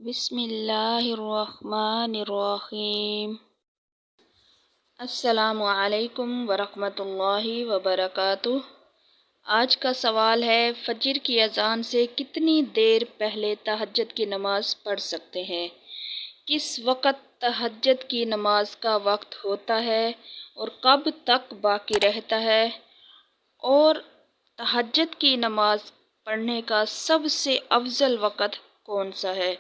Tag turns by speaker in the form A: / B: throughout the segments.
A: बिस्मिल्लाहिर्रहमानिर्रहीम। अस्सलामु अलैकुम वरहमतुल्लाहि वबरकातुह। आज का सवाल है, फजर की अजान से कितनी देर पहले तहज्जुद की नमाज पढ़ सकते हैं? किस वक़्त तहज्जुद की नमाज का वक्त होता है और कब तक बाकी रहता है? और तहज्जुद की नमाज पढ़ने का सबसे अफजल वक़्त कौन सा है?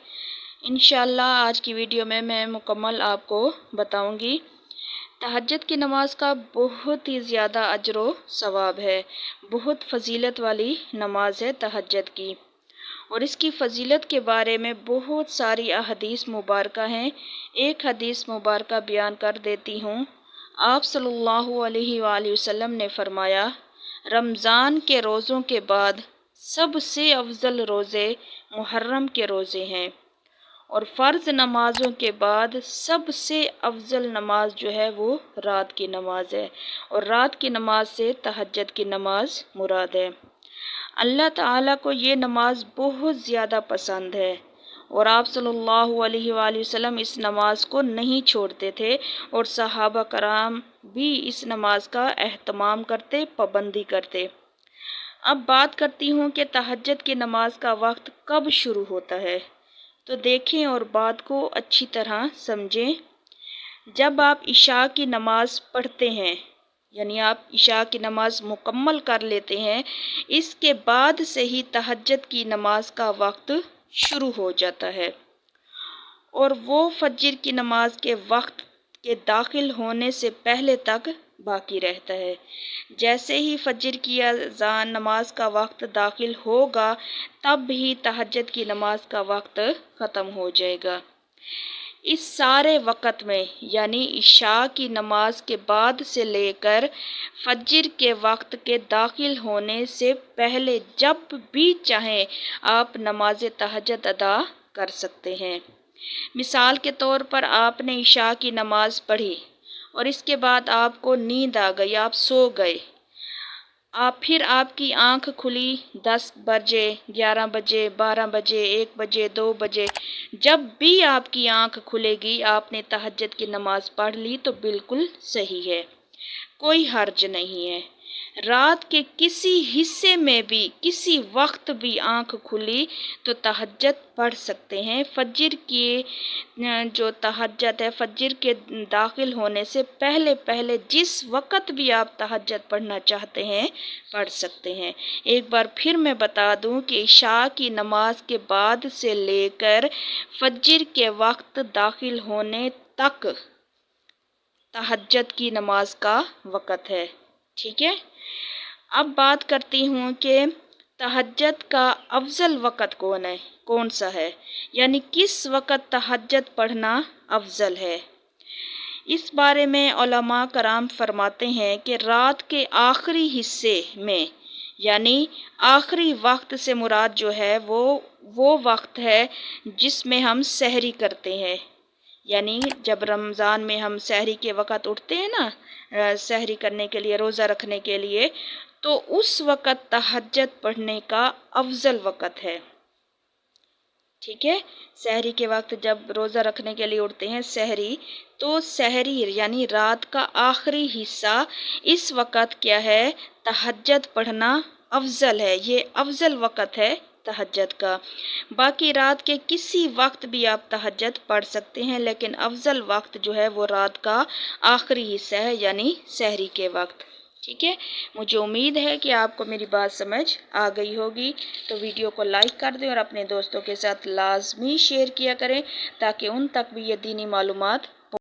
A: इंशाअल्लाह आज की वीडियो में मैं मुकम्मल आपको बताऊंगी। तहज्जुद की नमाज का बहुत ही ज़्यादा अजर व सवाब है, बहुत फजीलत वाली नमाज है तहज्जुद की। और इसकी फजीलत के बारे में बहुत सारी अहदीस मुबारका हैं। एक हदीस मुबारका बयान कर देती हूँ। आप सल्लल्लाहु अलैहि वसल्लम ने फरमाया, रमज़ान के रोज़ों के बाद सबसे अफजल रोज़े मुहर्रम के रोज़े हैं और फ़र्ज़ नमाज़ों के बाद सबसे अफजल नमाज जो है वो रात की नमाज है और रात की नमाज से तहज्जुद की नमाज मुराद है। अल्लाह ताला को ये नमाज बहुत ज़्यादा पसंद है और आप सल्लल्लाहु अलैहि वसल्लम इस नमाज को नहीं छोड़ते थे और सहाबा कराम भी इस नमाज का एहतमाम करते, पाबंदी करते। अब बात करती हूँ कि तहज्जुद की नमाज का वक्त कब शुरू होता है, तो देखें और बात को अच्छी तरह समझें। जब आप इशा की नमाज पढ़ते हैं, यानी आप इशा की नमाज मुकम्मल कर लेते हैं, इसके बाद से ही तहज्जुद की नमाज का वक्त शुरू हो जाता है और वो फजर की नमाज के वक्त के दाखिल होने से पहले तक बाकी रहता है। जैसे ही फजर की अज़ान नमाज का वक्त दाखिल होगा, तब ही तहज्जुद की नमाज का वक्त ख़त्म हो जाएगा। इस सारे वक़्त में, यानी इशा की नमाज के बाद से लेकर फजर के वक्त के दाखिल होने से पहले जब भी चाहें आप नमाज तहज्जुद अदा कर सकते हैं। मिसाल के तौर पर आपने इशा की नमाज पढ़ी और इसके बाद आपको नींद आ गई, आप सो गए। फिर आपकी आंख खुली 10 बजे, 11 बजे, 12 बजे, 1 बजे, 2 बजे। जब भी आपकी आंख खुलेगी, आपने तहज्जुद की नमाज पढ़ ली तो बिल्कुल सही है, कोई हर्ज नहीं है। रात के किसी हिस्से में भी, किसी वक्त भी आंख खुली तो तहज्जुद पढ़ सकते हैं। फजर की जो तहज्जुद है, फजर के दाखिल होने से पहले पहले जिस वक़्त भी आप तहज्जुद पढ़ना चाहते हैं पढ़ सकते हैं। एक बार फिर मैं बता दूं कि इशा की नमाज के बाद से लेकर फजर के वक्त दाखिल होने तक तहज्जुद की नमाज का वक़्त है। ठीक है, अब बात करती हूँ कि तहज्जुद का अफजल वक़्त कौन सा है, यानी किस वक़्त तहज्जुद पढ़ना अफजल है। इस बारे में उलमा कराम फरमाते हैं कि रात के आखिरी हिस्से में, यानी आखिरी वक्त से मुराद जो है वो वक्त है जिसमें हम सहरी करते हैं। यानी जब रमज़ान में हम सहरी के वक़्त उठते हैं ना, सहरी करने के लिए, रोज़ा रखने के लिए, तो उस वक़्त तहज्जुद पढ़ने का अफजल वक़्त है। ठीक है, सहरी के वक्त जब रोज़ा रखने के लिए उठते हैं सहरी, तो सहरी यानी रात का आखिरी हिस्सा, इस वक़्त क्या है, तहज्जुद पढ़ना अफजल है। ये अफजल वक़्त है तहज्जुद का। बाकी रात के किसी वक्त भी आप तहज्जुद पढ़ सकते हैं, लेकिन अफजल वक्त जो है वो रात का आखिरी हिस्सा है, यानी सहरी के वक्त। ठीक है, मुझे उम्मीद है कि आपको मेरी बात समझ आ गई होगी। तो वीडियो को लाइक कर दें और अपने दोस्तों के साथ लाजमी शेयर किया करें ताकि उन तक भी ये दीनी मालूमात